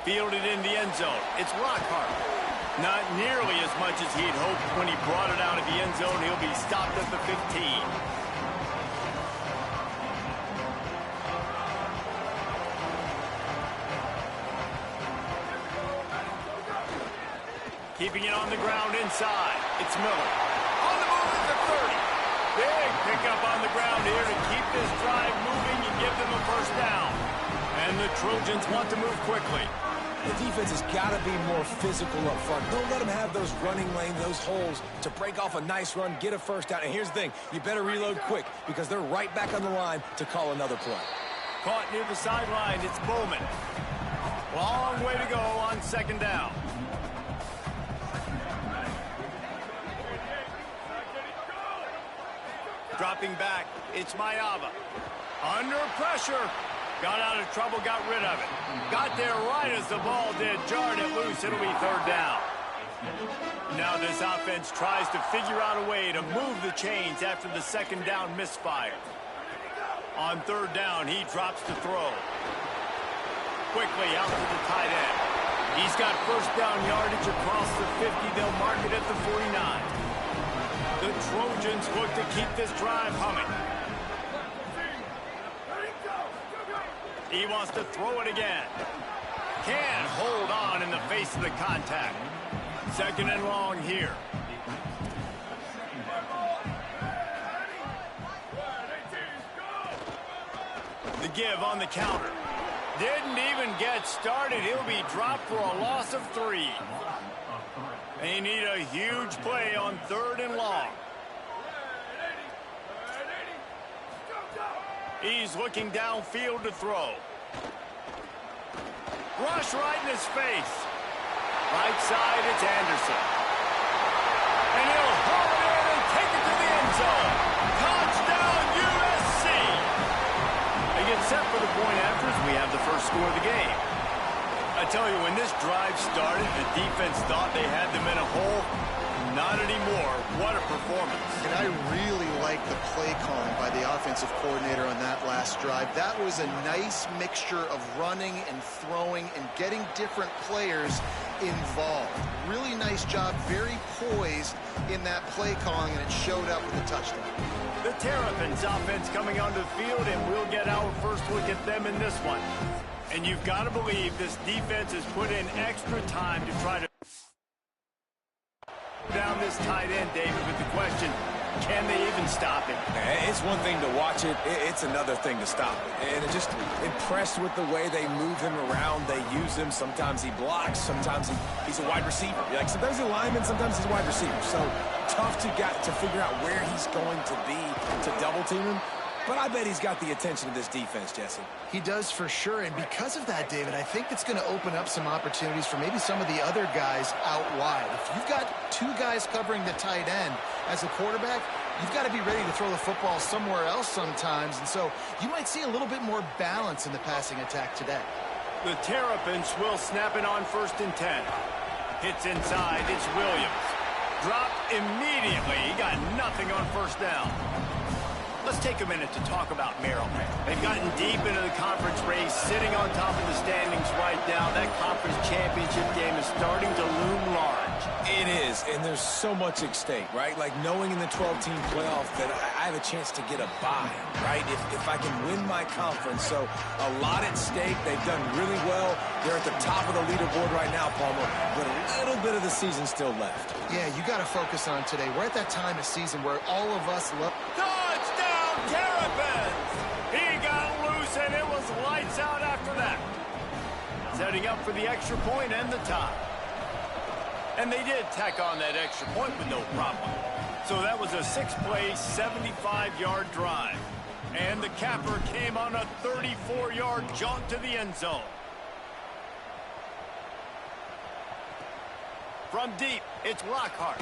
Fielded in the end zone. It's Lockhart. Not nearly as much as he'd hoped when he brought it out of the end zone. He'll be stopped at the 15. Keeping it on the ground inside. It's Miller. On the move at the 30. Big pickup on the ground here to keep this drive moving and give them a first down. And the Trojans want to move quickly. The defense has got to be more physical up front. Don't let them have those running lanes, those holes to break off a nice run, get a first down. And here's the thing, you better reload quick because they're right back on the line to call another play. Caught near the sideline, it's Bowman. Long way to go on second down. Dropping back, it's Mayava. Under pressure. Got out of trouble, got rid of it. Got there right as the ball did. Jarred it loose. It'll be third down. Now this offense tries to figure out a way to move the chains after the second down misfire. On third down, he drops to throw. Quickly out to the tight end. He's got first down yardage across the 50. They'll mark it at the 49. The Trojans look to keep this drive humming. He wants to throw it again. Can't hold on in the face of the contact. Second and long here. The give on the counter. Didn't even get started. He'll be dropped for a loss of 3. They need a huge play on third and long. He's looking downfield to throw. Rush right in his face. Right side, it's Anderson. And he'll haul it in and take it to the end zone. Touchdown, USC. They get set for the point after as we have the first score of the game. I tell you, when this drive started, the defense thought they had them in a hole. Not anymore. What a performance. And I really like the play calling by the offensive coordinator on that last drive. That was a nice mixture of running and throwing and getting different players involved. Really nice job, very poised in that play calling, and it showed up with a touchdown. The Terrapins offense coming onto the field, and we'll get our first look at them in this one. And you've got to believe this defense has put in extra time to try to down this tight end, David, with the question, can they even stop him? It's one thing to watch it. It's another thing to stop it. And just impressed with the way they move him around. They use him. Sometimes he blocks. Sometimes he's a wide receiver. Like sometimes he's a lineman. Sometimes he's a wide receiver. So tough to figure out where he's going to be to double team him. But I bet he's got the attention of this defense, Jesse. He does for sure, and because of that, David, I think it's going to open up some opportunities for maybe some of the other guys out wide. If you've got 2 guys covering the tight end as a quarterback, you've got to be ready to throw the football somewhere else sometimes, and so you might see a little bit more balance in the passing attack today. The Terrapins will snap it on 1st and 10. Hits inside, it's Williams. Dropped immediately. He got nothing on first down. Let's take a minute to talk about Maryland. They've gotten deep into the conference race, sitting on top of the standings right now. That conference championship game is starting to loom large. It is, and there's so much at stake, right? Like knowing in the 12-team playoff that I have a chance to get a bye, right? If I can win my conference. So a lot at stake. They've done really well. They're at the top of the leaderboard right now, Palmer, but a little bit of the season still left. Yeah, you got to focus on today. We're at that time of season where all of us love... Touchdown, Terrapins! He got loose, and it was lights out after that. Setting up for the extra point and the tie. And they did tack on that extra point with no problem. So that was a 6-play, 75-yard drive. And the capper came on a 34-yard jaunt to the end zone. From deep, it's Lockhart.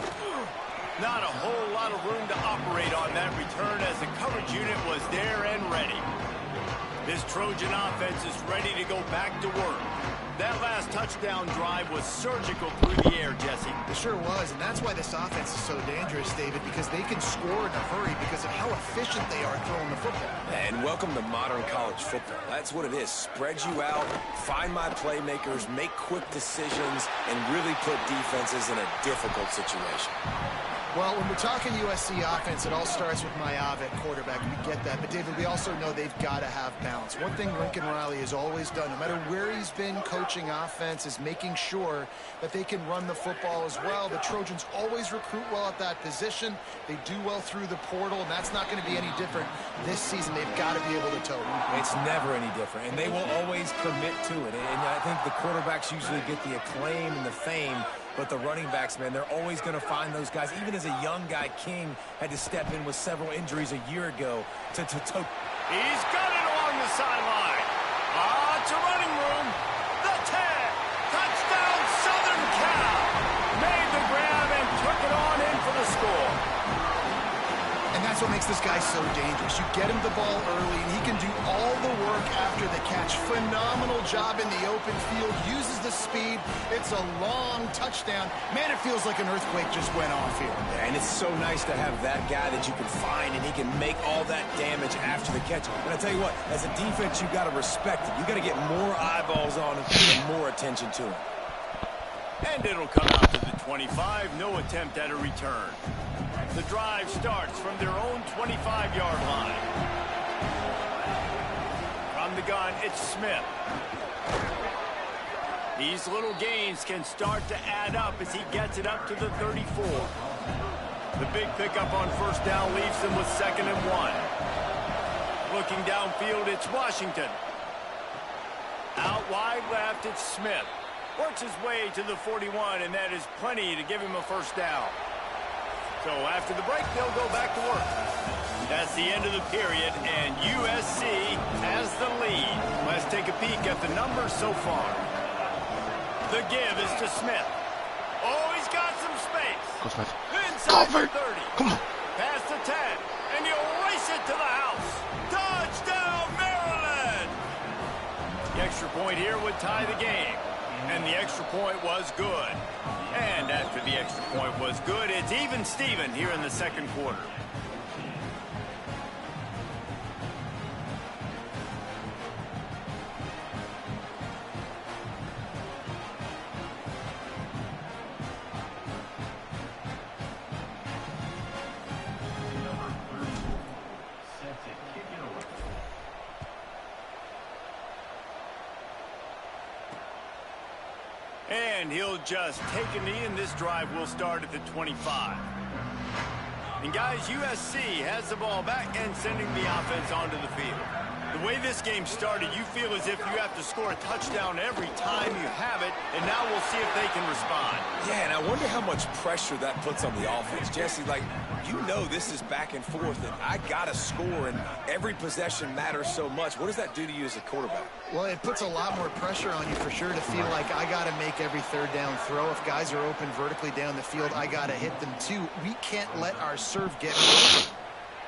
Not a whole lot of room to operate on that return as the coverage unit was there and ready. This Trojan offense is ready to go back to work. That last touchdown drive was surgical through the air, Jesse. It sure was, and that's why this offense is so dangerous, David, because they can score in a hurry because of how efficient they are throwing the football. And welcome to modern college football. That's what it is. Spread you out, find my playmakers, make quick decisions, and really put defenses in a difficult situation. Well, when we're talking USC offense, it all starts with Maave at quarterback. We get that. But, David, we also know they've got to have balance. One thing Lincoln Riley has always done, no matter where he's been coaching offense, is making sure that they can run the football as well. The Trojans always recruit well at that position. They do well through the portal, and that's not going to be any different this season. They've got to be able to tote. It's never any different, and they will always commit to it. And I think the quarterbacks usually get the acclaim and the fame, but the running backs, man, they're always going to find those guys. Even as a young guy, King had to step in with several injuries a year ago to He's got it along the sideline. To running room. The 10. Touchdown, Southern Cal. Made the grab and took it on in for the score. And that's what makes this guy so dangerous. You get him the ball early, and he can do all the work after the catch. Phenomenal job in the open field. Uses the speed. It's a long touchdown. Man, it feels like an earthquake just went off here. Yeah, and it's so nice to have that guy that you can find, and he can make all that damage after the catch. And I tell you what, as a defense, you got to respect it. You got to get more eyeballs on him and more attention to him. And it'll come out to the 25. No attempt at a return. The drive starts from their own 25-yard line. From the gun, it's Smith. These little gains can start to add up as he gets it up to the 34. The big pickup on first down leaves them with 2nd and 1. Looking downfield, it's Washington. Out wide left, it's Smith. Works his way to the 41, and that is plenty to give him a first down. So after the break, they'll go back to work. That's the end of the period, and USC has the lead. Let's take a peek at the numbers so far. The give is to Smith. Oh, he's got some space. Go, Smith. Inside the 30. Come on. Past the 10, and he'll race it to the house. Touchdown, Maryland! The extra point here would tie the game. And the extra point was good. And after the extra point was good, it's even Steven here in the second quarter. And he'll just take a knee, and this drive will start at the 25. And guys, USC has the ball back and sending the offense onto the field. The way this game started, you feel as if you have to score a touchdown every time you have it, and now we'll see if they can respond. Yeah, and I wonder how much pressure that puts on the offense. Jesse, like, you know this is back and forth, and I got to score, and every possession matters so much. What does that do to you as a quarterback? Well, it puts a lot more pressure on you for sure to feel like I got to make every third down throw. If guys are open vertically down the field, I got to hit them too. We can't let our serve get broken.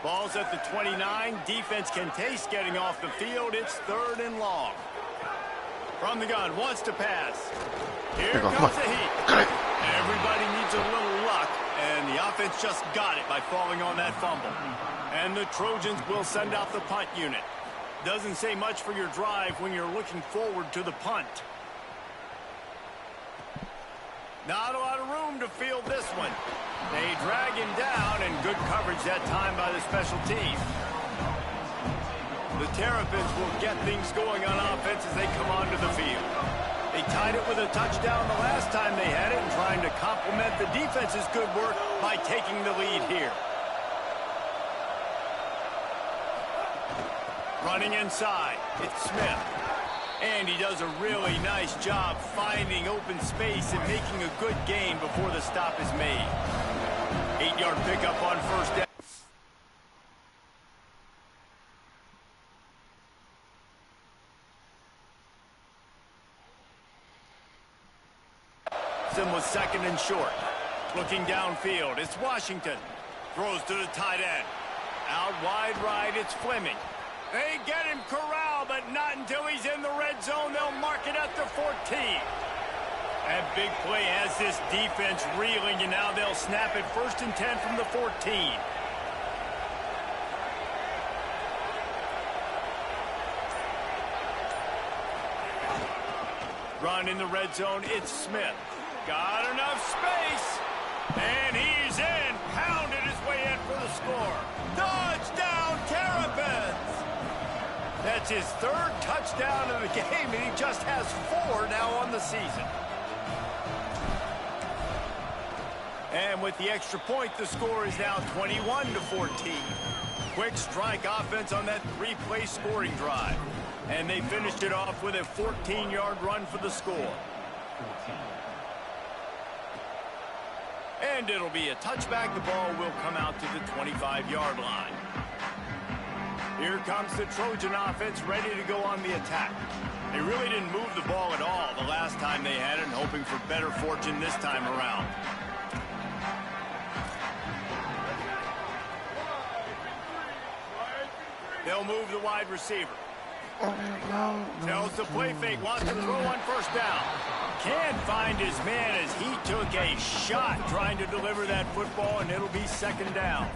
Ball's at the 29. Defense can taste getting off the field. It's 3rd and long. From the gun, wants to pass. Here comes the heat. Everybody needs a little luck, and the offense just got it by falling on that fumble. And the Trojans will send out the punt unit. Doesn't say much for your drive when you're looking forward to the punt. Not a lot of room to field this one. They drag him down, and good coverage that time by the special team. The Terrapins will get things going on offense as they come onto the field. They tied it with a touchdown the last time they had it, and trying to complement the defense's good work by taking the lead here. Running inside, it's Smith. And he does a really nice job finding open space and making a good gain before the stop is made. 8-yard pickup on first down. Was 2nd and short. Looking downfield, it's Washington. Throws to the tight end. Out wide right, it's Fleming. They get him corralled, but not until he's in the red zone. They'll mark it at the 14. That big play has this defense reeling, and now they'll snap it 1st and 10 from the 14. Run in the red zone, it's Smith. Got enough space, and he's in. Pounded his way in for the score. Touchdown, Terrapins! That's his 3rd touchdown of the game, and he just has 4 now on the season. And with the extra point, the score is now 21-14. Quick strike offense on that 3-play scoring drive. And they finished it off with a 14-yard run for the score. And it'll be a touchback. The ball will come out to the 25-yard line. Here comes the Trojan offense ready to go on the attack. They really didn't move the ball at all the last time they had it, and hoping for better fortune this time around. They'll move the wide receiver. Tells the play fake, wants to throw on 1st down. Can't find his man as he took a shot trying to deliver that football, and it'll be 2nd down.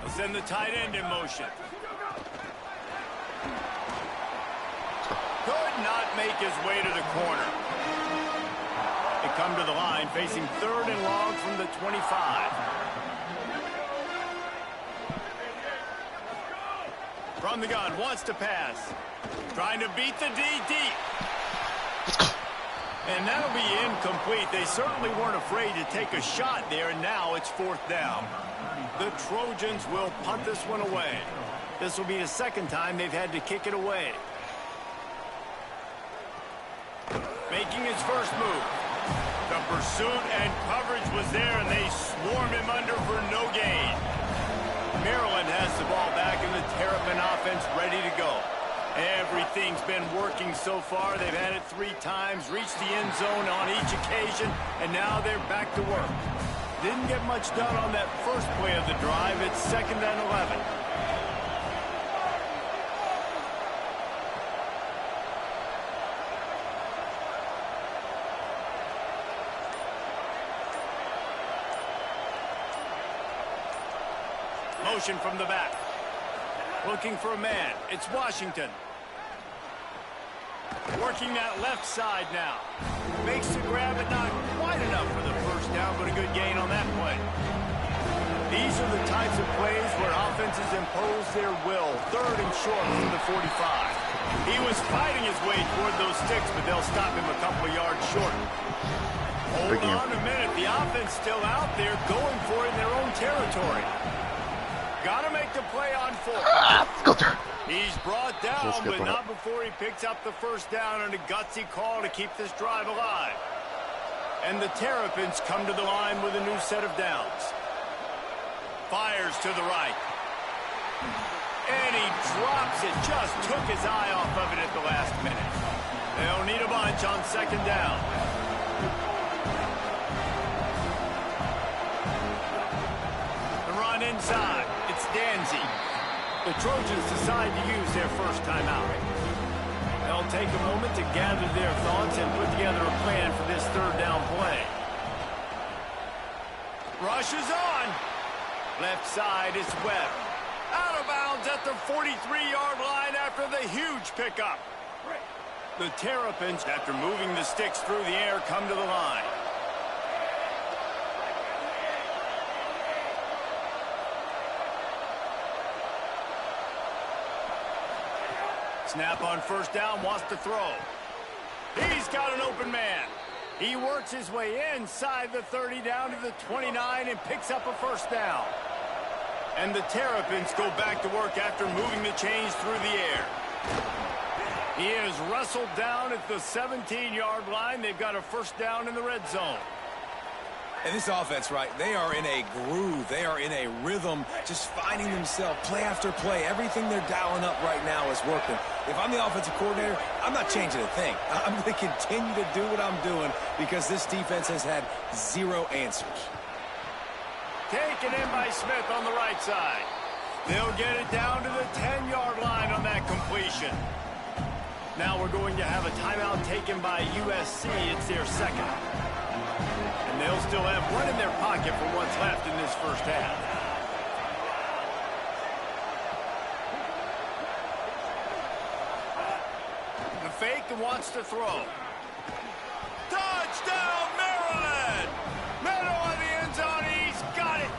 They'll send the tight end in motion. Could not make his way to the corner. They come to the line facing 3rd and long from the 25. From the gun, wants to pass. Trying to beat the D deep. And that'll be incomplete. They certainly weren't afraid to take a shot there, and now it's 4th down. The Trojans will punt this one away. This will be the 2nd time they've had to kick it away. Making his first move. The pursuit and coverage was there, and they swarmed him under for no gain. Maryland has the ball back, and the Terrapin offense ready to go. Everything's been working so far. They've had it 3 times, reached the end zone on each occasion, and now they're back to work. Didn't get much done on that first play of the drive. It's 2nd and 11. Motion from the back. Looking for a man. It's Washington. Working that left side now. Makes the grab, but not quite enough for the 1st down, but a good gain on that play. These are the types of plays where offenses impose their will. 3rd and short from the 45. He was fighting his way toward those sticks, but they'll stop him a couple of yards short. Hold on a minute. The offense still out there going for it in their own territory. Got to make the play on 4th. He's brought down, but not before he picks up the 1st down on a gutsy call to keep this drive alive. And the Terrapins come to the line with a new set of downs. Fires to the right. And he drops it. Just took his eye off of it at the last minute. They'll need a bunch on 2nd down. The run inside. It's Danzy. The Trojans decide to use their 1st timeout. They'll take a moment to gather their thoughts and put together a plan for this 3rd down play. Rushes on. Left side is Webb. Out of bounds at the 43-yard line after the huge pickup. The Terrapins, after moving the sticks through the air, come to the line. Snap on 1st down, wants to throw. He's got an open man. He works his way inside the 30 down to the 29 and picks up a 1st down. And the Terrapins go back to work after moving the chains through the air. He is wrestled down at the 17-yard line. They've got a 1st down in the red zone. And this offense, right, they are in a groove. They are in a rhythm, just finding themselves play after play. Everything they're dialing up right now is working. If I'm the offensive coordinator, I'm not changing a thing. I'm going to continue to do what I'm doing because this defense has had 0 answers. Taken in by Smith on the right side. They'll get it down to the 10-yard line on that completion. Now we're going to have a timeout taken by USC. It's their second. And they'll still have one in their pocket for what's left in this first half. The fake and wants to throw. Touchdown, Maryland! Middle of the end zone, he's got it!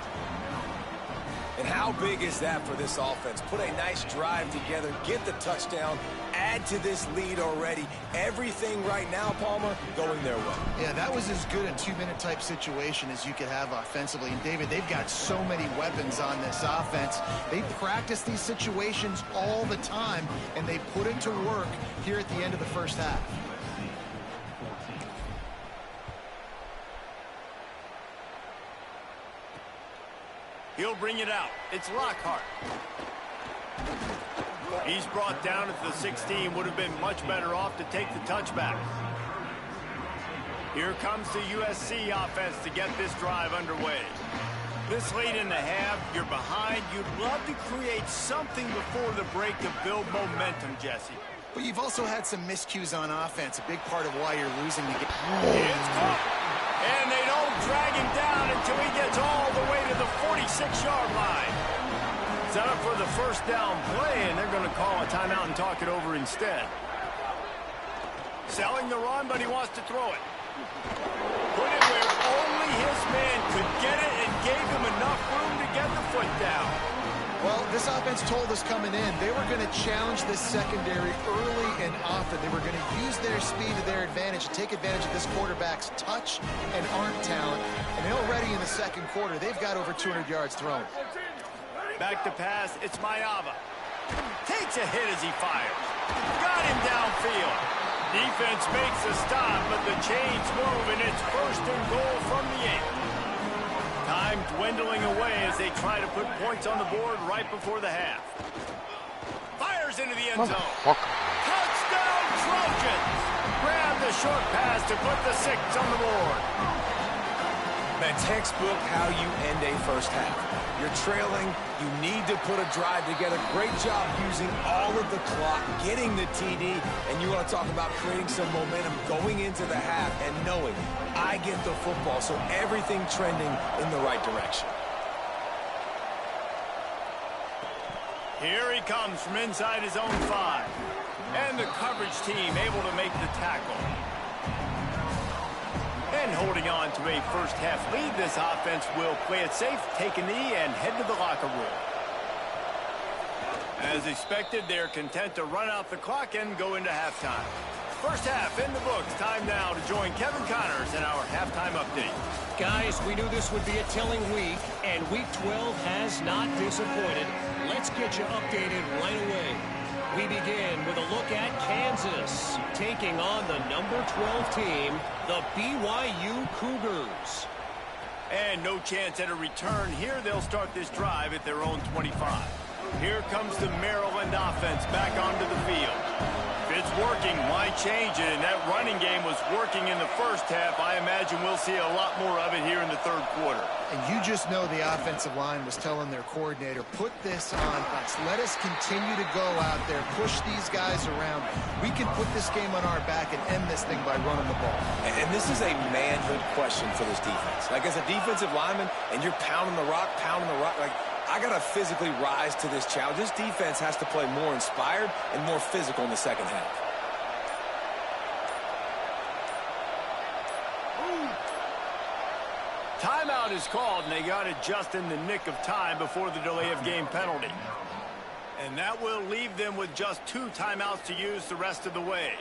And how big is that for this offense? Put a nice drive together, get the touchdown, add to this lead already. Everything right now, Palmer, going their way. Yeah, that was as good a two-minute type situation as you could have offensively. And, David, they've got so many weapons on this offense. They practice these situations all the time, and they put it to work here at the end of the first half. He'll bring it out. It's Lockhart. He's brought down at the 16. Would have been much better off to take the touchback. Here comes the USC offense to get this drive underway. This late in the half, you're behind. You'd love to create something before the break to build momentum, Jesse. But you've also had some miscues on offense, a big part of why you're losing the game. It's caught. And they don't drag him down until he gets all the way to the 46-yard line. Set up for the first down play, and they're going to call a timeout and talk it over instead. Selling the run, but he wants to throw it. Put it where only his man could get it and gave him enough room to get the foot down. Well, this offense told us coming in they were going to challenge this secondary early and often. They were going to use their speed to their advantage and take advantage of this quarterback's touch and arm talent. And already in the second quarter, they've got over 200 yards thrown. Back to pass, it's Mayava. Takes a hit as he fires. Got him downfield. Defense makes a stop, but the chains move, and it's first and goal from the 8. Time dwindling away as they try to put points on the board right before the half. Fires into the end zone. Touchdown, Trojans! Grab the short pass to put the 6 on the board. That textbook how you end a first half. You're trailing. You need to put a drive together. Great job using all of the clock, getting the TD, and you want to talk about creating some momentum going into the half and knowing I get the football, so everything trending in the right direction. Here he comes from inside his own 5. And the coverage team able to make the tackle. And holding on to a first-half lead, this offense will play it safe, take a knee, and head to the locker room. As expected, they're content to run out the clock and go into halftime. First half in the books. Time now to join Kevin Connors in our halftime update. Guys, we knew this would be a telling week, and Week 12 has not disappointed. Let's get you updated right away. We begin with a look at Kansas taking on the number 12 team, the BYU Cougars. And no chance at a return here. They'll start this drive at their own 25. Here comes the Maryland offense back onto the field. If it's working, why change it? And that running game was working in the first half. I imagine we'll see a lot more of it here in the third quarter. And you just know the offensive line was telling their coordinator, put this on us. Let us continue to go out there, push these guys around. We can put this game on our back and end this thing by running the ball. And this is a manhood question for this defense. Like, as a defensive lineman, and you're pounding the rock, like, I got to physically rise to this challenge. This defense has to play more inspired and more physical in the second half. Timeout is called, and they got it just in the nick of time before the delay of game penalty. And that will leave them with just 2 timeouts to use the rest of the way.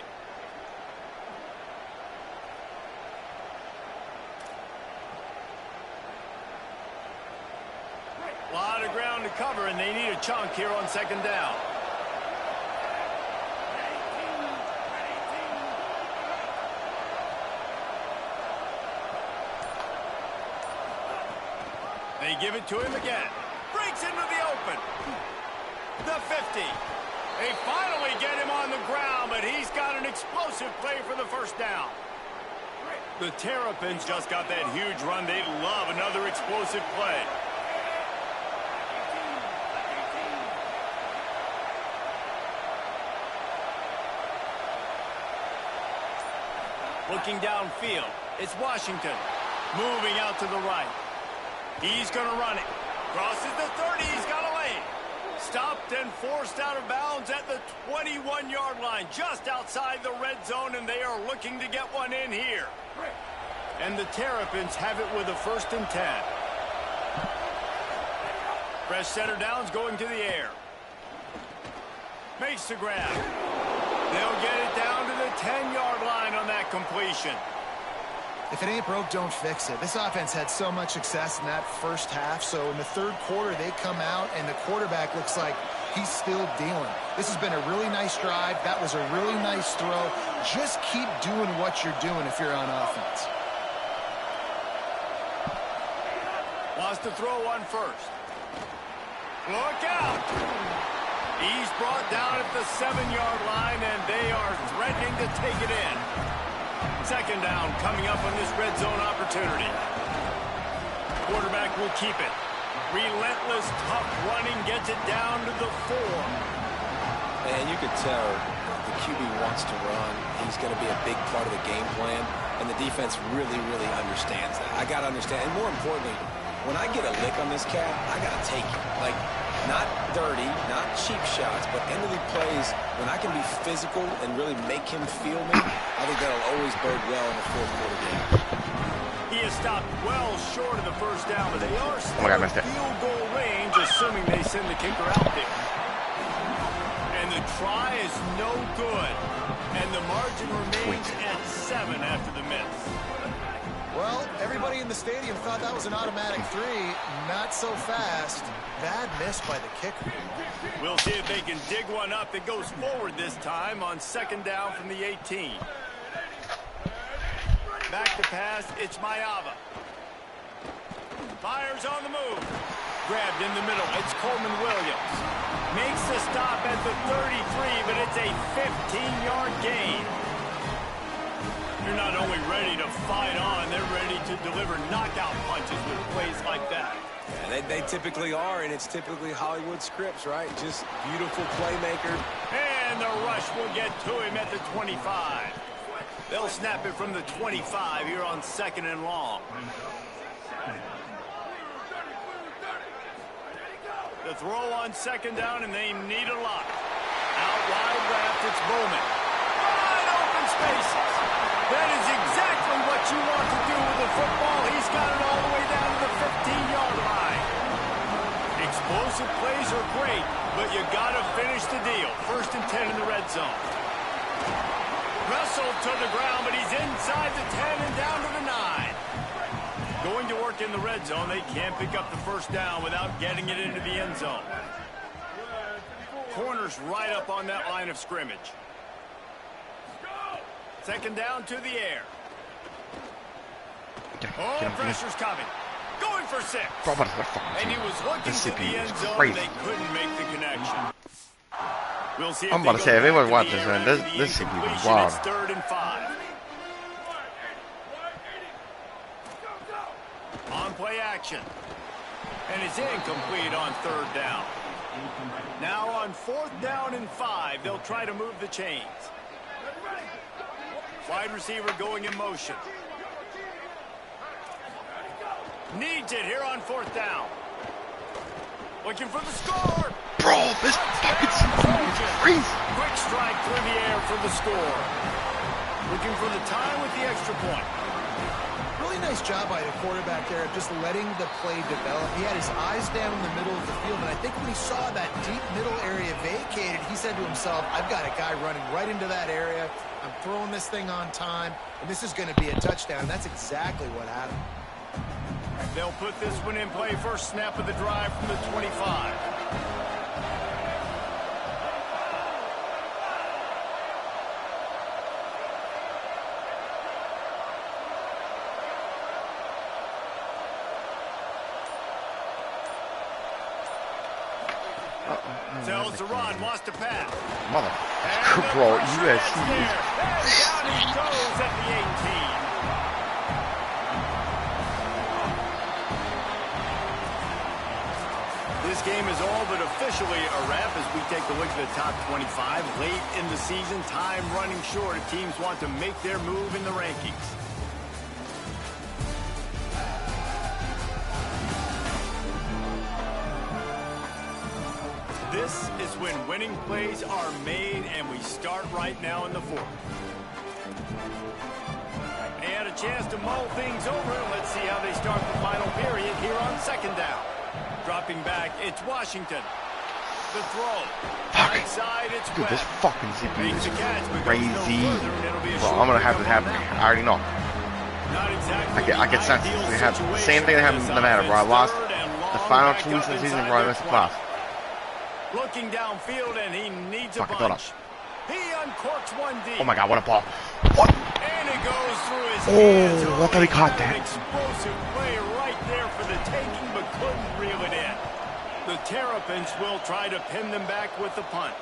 A lot of ground to cover, and they need a chunk here on second down. They give it to him again. Breaks into the open. The 50. They finally get him on the ground, but he's got an explosive play for the first down. The Terrapins just got that huge run. They love another explosive play. Looking downfield, it's Washington. Moving out to the right. He's going to run it. Crosses the 30. He's got a lane. Stopped and forced out of bounds at the 21-yard line, just outside the red zone, and they are looking to get one in here. And the Terrapins have it with a 1st and 10. Fresh center downs going to the air. Makes the grab. They'll get it down to the 10-yard line on that completion. If it ain't broke, don't fix it. This offense had so much success in that first half, so in the third quarter they come out and the quarterback looks like he's still dealing. This has been a really nice drive. That was a really nice throw. Just keep doing what you're doing if you're on offense. Wants to throw one first. Look out! He's brought down at the 7-yard line, and they are threatening to take it in. 2nd down coming up on this red zone opportunity. Quarterback will keep it. Relentless, tough running gets it down to the 4. And you could tell the QB wants to run. He's going to be a big part of the game plan, and the defense really, really understands that. I got to understand, and more importantly, when I get a lick on this cat, I got to take it. Like, not dirty, not cheap shots, but end-of-the plays, when I can be physical and really make him feel me, I think that'll always bode well in the 4th quarter game. He is stopped well short of the 1st down, but they are still in field goal range, assuming they send the kicker out there. And the try is no good, and the margin remains at 7 after the miss. Well, everybody in the stadium thought that was an automatic 3. Not so fast. Bad miss by the kicker. We'll see if they can dig one up that goes forward this time on 2nd down from the 18. Back to pass, it's Mayava. Fires on the move. Grabbed in the middle, it's Coleman Williams. Makes the stop at the 33, but it's a 15-yard gain. They're not only ready to fight on, they're ready to deliver knockout punches with plays like that. Yeah, they typically are, and it's typically Hollywood scripts, right? Just beautiful playmaker. And the rush will get to him at the 25. They'll snap it from the 25 here on 2nd and long. The throw on 2nd down, and they need a lot. Out wide left, it's Bowman. Wide open spaces. That is exactly what you want to do with the football. He's got it all the way down to the 15-yard line. Explosive plays are great, but you got to finish the deal. 1st and 10 in the red zone. Wrestled to the ground, but he's inside the 10 and down to the 9. Going to work in the red zone. They can't pick up the 1st down without getting it into the end zone. Corner's right up on that line of scrimmage. 2nd down to the air. Oh, pressure's coming. Going for 6. And he was looking to the end zone. They couldn't make the connection. We'll see if I'm about to say, if it was watching, man, this CPU was wild. It's 3rd and 5. On play action. And it's incomplete on 3rd down. Now on 4th down and 5, they'll try to move the chains. Wide receiver going in motion. Needs it here on 4th down. Looking for the score. Bro, this fucking CPU is crazy. Quick strike through the air for the score. Looking for the tie with the extra point. Really nice job by the quarterback there of just letting the play develop. He had his eyes down in the middle of the field, and I think when he saw that deep middle area vacated, he said to himself, I've got a guy running right into that area. I'm throwing this thing on time, and this is going to be a touchdown. That's exactly what happened. They'll put this one in play. First snap of the drive from the 25. Tells to run, wants to pass. Mother, bro, USC is down he goes at the 18. This this game is all but officially a wrap as we take a look at the top 25. Late in the season, time running short if teams want to make their move in the rankings. This is when winning plays are made, and we start right now in the fourth. They had a chance to mull things over. Let's see how they start the final period here on second down. Dropping back, it's Washington. The throw. Right side, it's Dude, this Webb. fucking CPU Makes is the catch, but goes no crazy. further, and it'll be a Bro, short I'm gonna have field this happen. goal now. I already know. Not exactly I get sense. ideal It's gonna happen. situation Same thing that happened in the Matter, bro. I lost Third and the long final back 2 weeks up of the season, inside bro. I their missed the 20. class. Looking downfield, and he needs a Fuck, I thought bunch. He uncorks one deep. Oh my god, what a ball. What? And it goes through his Oh, hands. I thought he caught An that. explosive play right there for the taking, but couldn't reel it in. The Terrapins will try to pin them back with the punt.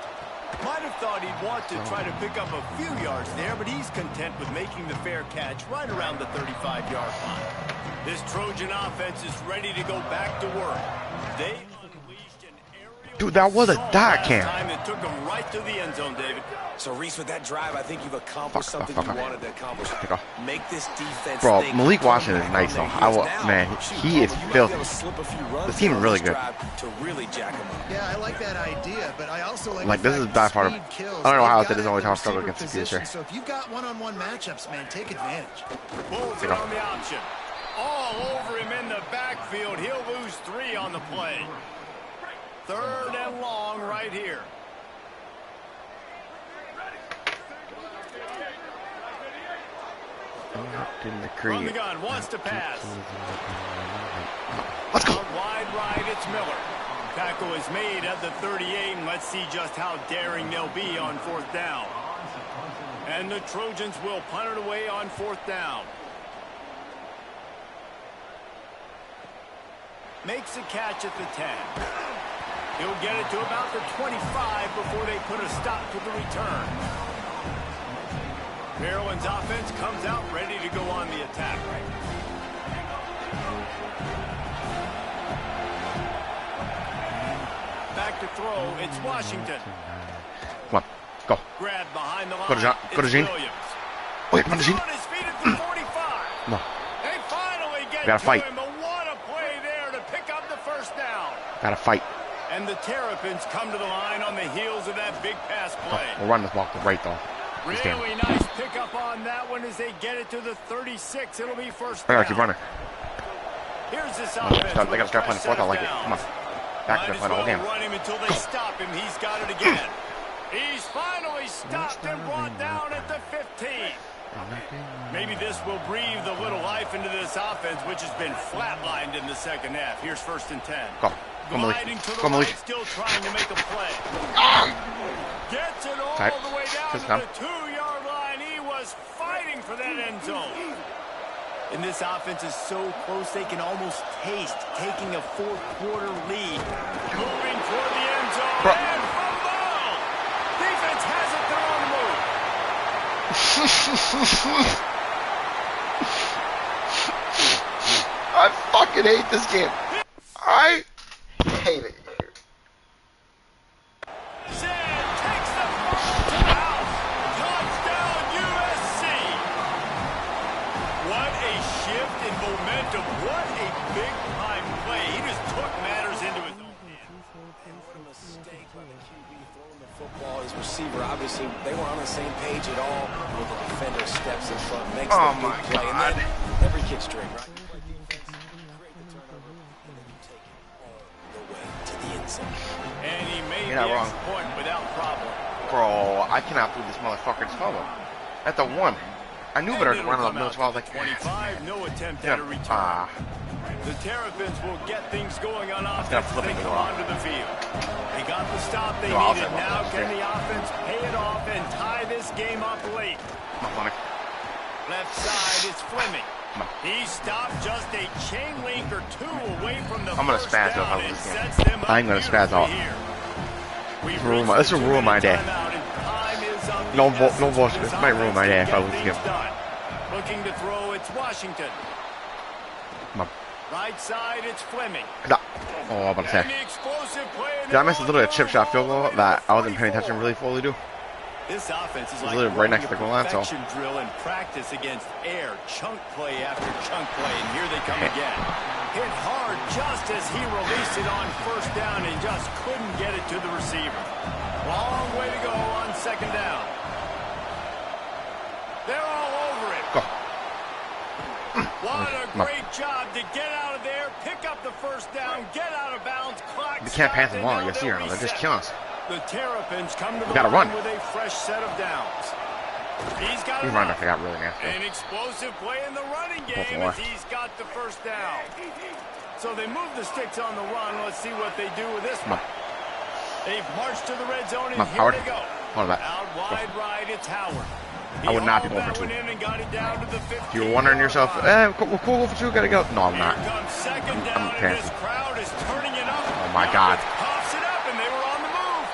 Might have thought he'd want to try to pick up a few yards there, but he's content with making the fair catch right around the 35-yard line. This Trojan offense is ready to go back to work. They unleashed an aerial Dude, that was a assault dot last cam. time that took them right to the end zone, David. So, Reese, with that drive, I think you've accomplished something you wanted to accomplish. Take off. Make this defense Bro, think, Malik come Washington back is nice, on though. their heels Man, now. Shoot, he is you might be filthy. able to slip a few runs This team is on really this good. drive to really jack them up. Yeah, I like that idea, but I also like Like, the this fact is that by far- speed kills. I don't know how They've it is got only the time struggle receiver against the position, future. So if you've got one-on-one matchups, man, take advantage. Pulls it on the option. All over him in the backfield. He'll lose 3 on the play. Third and long right here. From the gun, wants to pass. Let's go. Out wide right, it's Miller. Tackle is made at the 38, and let's see just how daring they'll be on fourth down. And the Trojans will punt it away on fourth down. Makes a catch at the 10. He'll get it to about the 25 before they put a stop to the return. Maryland's offense comes out ready to go on the attack. Back to throw, it's Washington. Come on, go. Grab behind the line. Go to Jean. Go to It's Jean. Williams. Wait, come on, Jean. On his feet at the 45. Come on. They finally get Gotta to fight. him, but what a play there to pick up the first down. Gotta fight. And the Terrapins come to the line on the heels of that big pass play. We'll run this ball to the right, though. This game. Really nice pickup on that one as they get it to the 36. It'll be first I down. gotta keep running. Here's this They offense. gotta start playing the fourth. I like it. Come on. Back to the final game. Run him until they stop him. He's got it again. He's finally stopped and brought down at the 15. Maybe this will breathe a little life into this offense, which has been flatlined in the second half. Here's first and 10. Go. Go, Malik. Gliding to the Go, Malik. right, still trying to make a play. Gets it all Tight. the way down Just to now. the 2-yard line. He was fighting for that end zone. And this offense is so close they can almost taste taking a fourth-quarter lead. Moving toward the end zone. Bro. And fumble! Defense has it. They're on the move. I fucking hate this game. I hate it. Zed takes the ball to the house. Touchdown, USC. What a shift in momentum. What a big-time play. He just took matters into his own hands. What a mistake by the QB throwing the football. His receiver, obviously, they were on the same page at all. When the defender steps in front, makes Oh the my big play. God. And then every kid straight, right? And he made You're not the wrong. extra point without problem. Bro, I cannot believe this motherfucker just fumbled. At the 1. I knew better than And run it'll up come middle, out so I was to like, 25, no attempt yeah. at a return. Ah. The Terrapins will get things going on gonna offense as flip they it come off. onto the field. They got the stop they No, I'll needed. say Now one. can the offense pay it off and tie this game up late? Come on, Fleming. Left side is Fleming. Come on. He stopped just a chain link or two away from the I'm gonna first spaz down out and this game. sets them up I'm gonna spaz beautifully out. here. We've This will reached the ruin my 2-minute day. timeout, and time is up. No The bullshit. essence of This this might ruin my day if I offense lose to the get game. things done. Looking to throw, it's Washington. Come on. Right side, it's Fleming. Oh, I'm about to say. And the explosive play in Did I miss a the little end chip shot field goal zone that I wasn't paying 44. attention really fully to? This offense is It's like literally right next to the goal line, so. perfection drill in practice against air, chunk play after chunk play, and here they come again. Hit hard just as he released it on first down and just couldn't get it to the receiver. Long way to go on second down. They're all over it. Go. What a great job to get out of there, pick up the first down, get out of bounds, clock. You can't pass stopped, them long. and You see, now they're they'll just reset. killing us. The Terrapins come to the gotta line run. with a fresh set of downs. He's got He's it running. up. I got really nasty. An explosive play in the running game more. as he's got the first down. So they move the sticks on the run. Let's see what they do with this Come one. on. They've marched to the red zone, and Come on, here Howard. they go. Hold on. Out wide right, it's Howard. I would not be going hauled for that two. one in and got it down to the 15. If you're wondering yourself, we're cool for two, gotta go. No, I'm Here not. comes second I'm down, and fancy. this crowd is turning it up. Oh, my God. Pops it up, and they were on the move.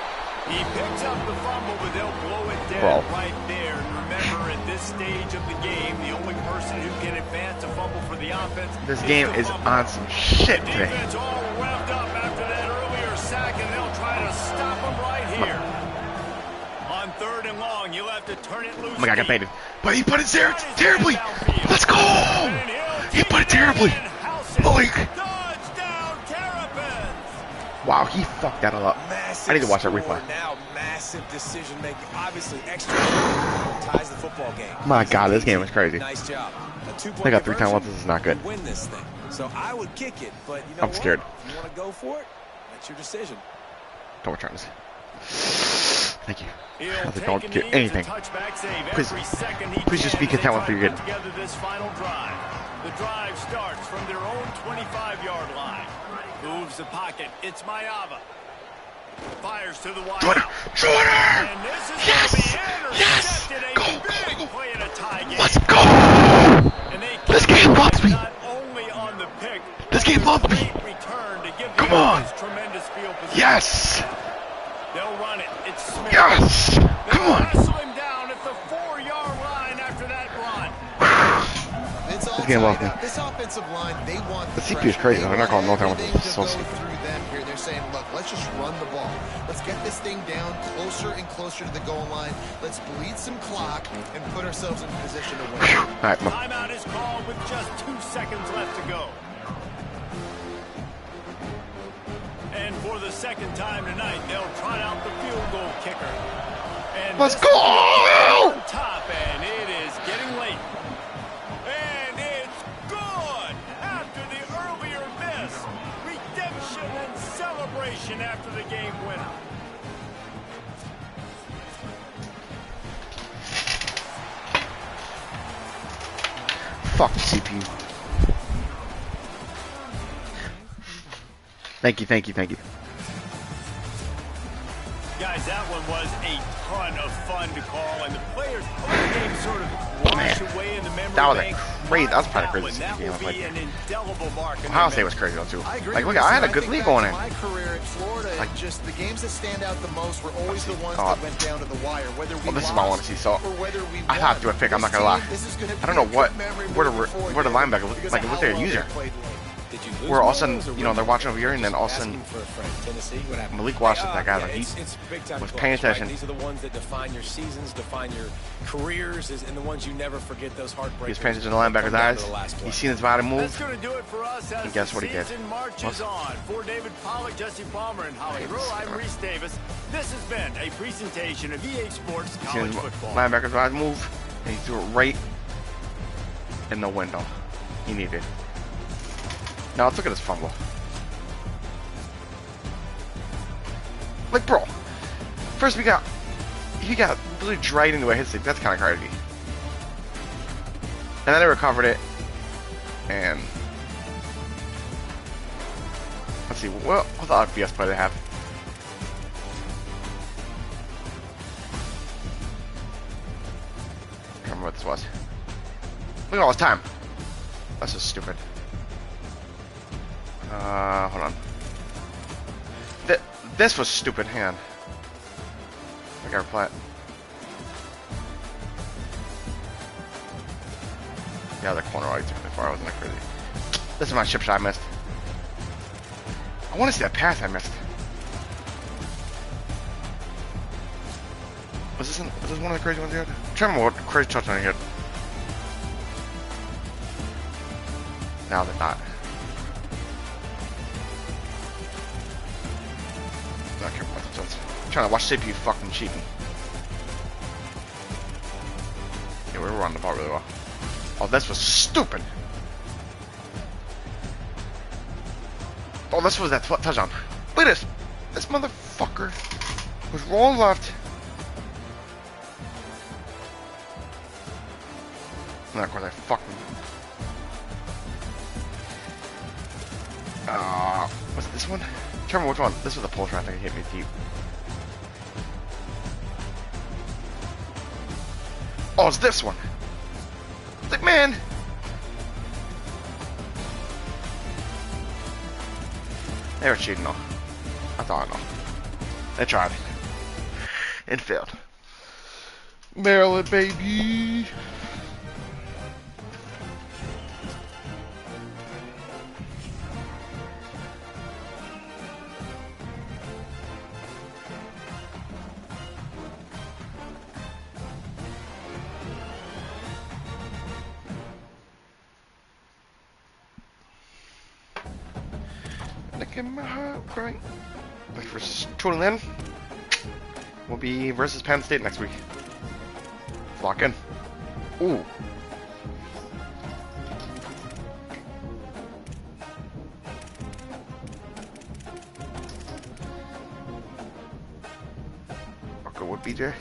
He picks up the fumble, but they'll blow it dead Bro. right there. And remember, at this stage of the game, the only person who can advance a fumble for the offense This is game the is fumble. on some shit The today. defense all revved up after that earlier sack, and they'll try to stop him right here. On third and long, you'll have to turn it loose. Oh my God, I got deep. baited. But he put it there terribly. Let's go. And he'll He take put it it down terribly. and house it. Malik. Touchdown, Terrapins. Wow, he fucked that all up. Massive I need to watch that score, replay. Now massive decision making. Obviously, extra ties the football game. My God, this game is crazy. Nice job. A 2-point They got 3 conversion, timeouts. This is not good. you win this thing. So I would kick it, but you know I'm what? scared. If you want to go for it, that's your decision. Don't return this. Thank you. He'll I take don't a get knee. It's a anything. touchback save. Please- Every second he please just can be as they content with try what to you're put together this final drive. The drive starts from their own 25-yard line. Moves the pocket. It's Mayava. Fires to the wide Jordan! out. Jordan! And this is Yes! going to be Yes! intercepted. A Go, big go, go. play in a tie game. Let's go! And they This keep game loves me. not only on the pick, This but game a loves me. great return to give the Come on. offense tremendous field position. Yes! They'll run it. It's Smith. Yes! They'll Come on! wrestle him down at the 4-yard line after that run. It's all This game loves tied me. up. This offensive line, they want The CPU is pressure. crazy. They They're not calling no want time. everything It's to so go stupid. through them here. They're saying, look, let's just run the ball. Let's get this thing down closer and closer to the goal line. Let's bleed some clock and put ourselves in position to win. All right, come on. Timeout is called with just 2 seconds left to go. And for the second time tonight, they'll trot out the field goal kicker. And Let's this go! is on top, and it is getting late. And it's good after the earlier miss. Redemption and celebration after the game winner. Fuck the CPU. Thank you, thank you, thank you. Guys, that one was a ton of fun to call, and the players of the game sort of wash away in the memory That was a bank. crazy- that was probably Mark the craziest that game will I've played. be an indelible mark in Ohio their State was memory. crazy though too. I agree Like, with look, you, I had a sir. good think lead back going to in. my career at Florida, Like- just the games that stand out the most were always the ones Oh. that went down to the wire. Whether we Well, this is what I want to see. So, or whether we I have to won. pick. I'm not This gonna lie. team, this is gonna I don't be know a what, good memory where the moving forward where the here linebacker look because like. of It looked how their well they user. played late. Did you lose Where all of a one sudden, of those, or you know, were they're watching over here, and then just all of a sudden, asking for a friend? Tennessee, what happened? Malik watched that guy. Yeah, Like, he it's big time was clubs, paying right? attention. These are the ones that define your seasons, define your careers, and the ones you never forget. Those heartbreakers. he was paying attention to the linebackers' Come down to eyes. the last play. He seen his body That's move. going to do it for us as And guess the what he did? season marches What? on. For David Pollack, Jesse Palmer, and Holly Rowe, I'm Reese Davis. This has been a presentation of EA Sports He seen College his Football. linebackers' eyes move, and he threw it right in the window. He needed. Now let's look at his fumble. Like, bro, first he got literally dragged into a hit stick. That's kind of crazy. And then they recovered it, and let's see, what the FBS play they have? I can't remember what this was. Look at all this time. That's just stupid. Hold on. This was stupid. Hang on. I gotta play it. Yeah, the corner already took me far. I wasn't that crazy. This is my chip shot I missed. I want to see that pass I missed. Was this one of the crazy ones you had? I'm trying to remember what crazy touchdown you had. No, they're not. I can't remember what touchdowns. I'm trying to watch CPU fucking cheating. Yeah, we were running the ball really well. Oh, this was stupid. Oh, this was that touchdown. Look at this. This motherfucker was rolling left. And of course I fucking... was it this one? I can't remember which one. This was the pulse I think it hit me deep. Oh, it's this one. It's like, man. They were cheating though. I thought I know. They tried. And failed. Maryland, baby. Look at my heart, right? Thanks for tuning in. We'll be versus Penn State next week. Lock in. Ooh. I'll go with BJ.